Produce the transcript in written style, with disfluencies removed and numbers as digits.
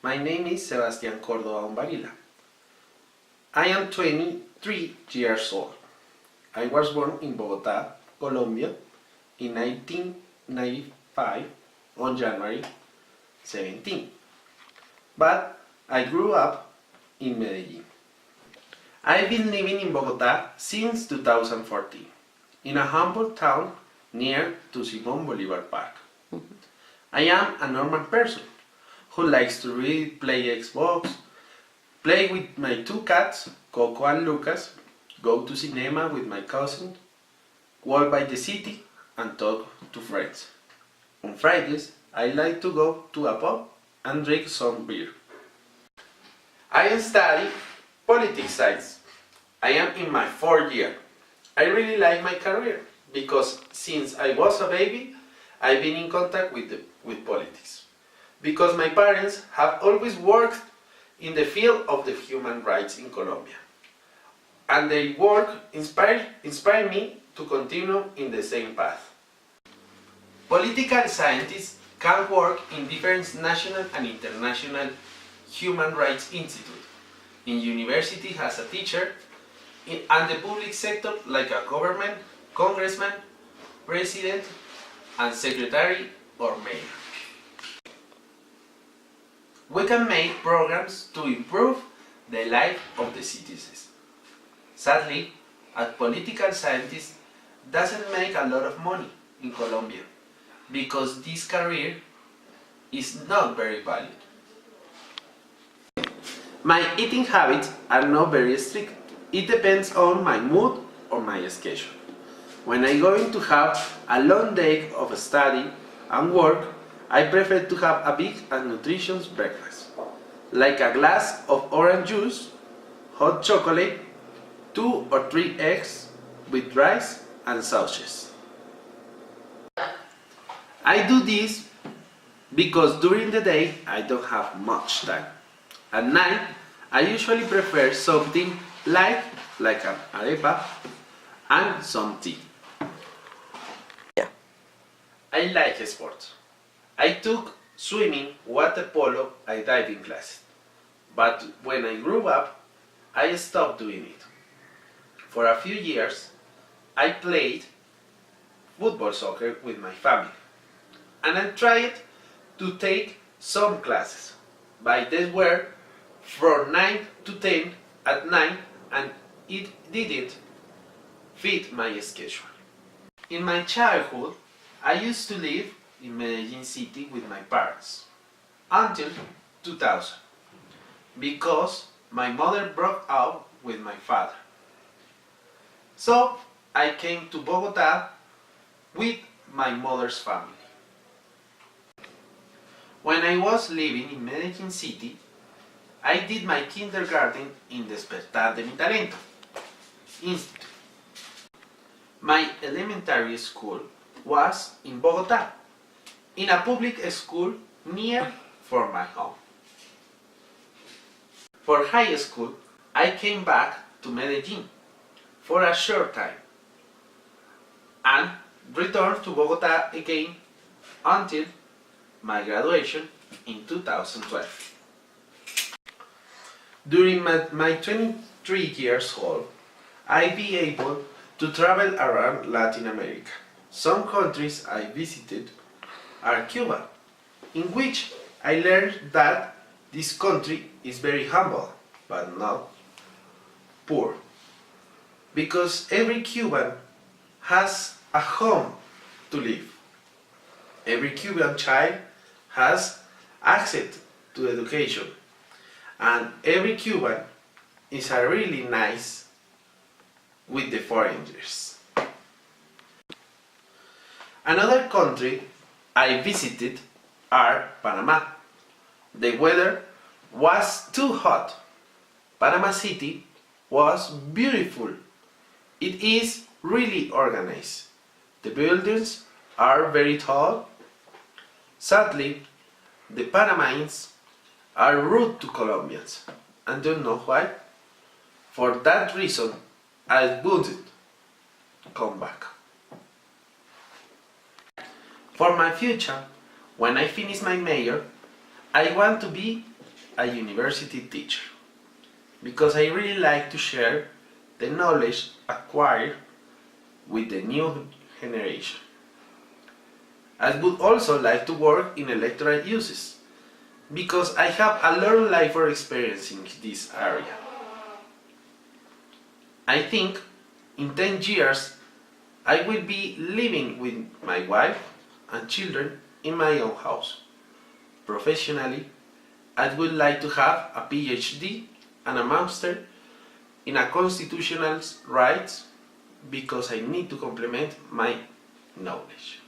My name is Sebastián Córdoba Umbarila. I am 23 years old. I was born in Bogotá, Colombia in 1995 on January 17. But I grew up in Medellin. I've been living in Bogotá since 2014 in a humble town near to Simón Bolívar Park. I am a normal person who likes to read, play Xbox, play with my two cats, Coco and Lucas, go to cinema with my cousin, walk by the city and talk to friends. On Fridays, I like to go to a pub and drink some beer. I study politics science. I am in my 4th year. I really like my career because since I was a baby, I've been in contact with politics. Because my parents have always worked in the field of the human rights in Colombia. And their work inspired me to continue in the same path. Political scientists can work in different national and international human rights institutes, in university as a teacher, and the public sector like a government, congressman, president, and secretary or mayor. We can make programs to improve the life of the citizens. Sadly, a political scientist doesn't make a lot of money in Colombia because this career is not very valued. My eating habits are not very strict. It depends on my mood or my schedule. When I'm going to have a long day of study and work, I prefer to have a big and nutritious breakfast, like a glass of orange juice, hot chocolate, 2 or 3 eggs with rice and sausages. I do this because during the day I don't have much time. At night, I usually prefer something light, like an arepa and some tea. I like sports. I took swimming, water polo, and diving classes. But when I grew up, I stopped doing it. For a few years, I played football soccer with my family. And I tried to take some classes. But they were from 9 to 10 at night and it didn't fit my schedule. In my childhood, I used to live in Medellin City with my parents until 2000 because my mother broke up with my father. So I came to Bogotá with my mother's family. When I was living in Medellin City, I did my kindergarten in Despertar de mi Talento Institute. My elementary school was in Bogotá, in a public school near for my home. For high school, I came back to Medellin for a short time and returned to Bogotá again until my graduation in 2012. During my 23 years old, I be able to travel around Latin America. Some countries I visited are Cuba, in which I learned that this country is very humble, but not poor. Because every Cuban has a home to live. Every Cuban child has access to education. And every Cuban is a really nice with the foreigners. Another country I visited are Panama. The weather was too hot. Panama City was beautiful. It is really organized. The buildings are very tall. Sadly, the Panamanians are rude to Colombians and don't know why. For that reason, I wouldn't come back. For my future, when I finish my major, I want to be a university teacher because I really like to share the knowledge acquired with the new generation. I would also like to work in electoral uses because I have a lot of life or experience in this area. I think in 10 years I will be living with my wife and children in my own house. Professionally, I would like to have a PhD and a master in a constitutional rights because I need to complement my knowledge.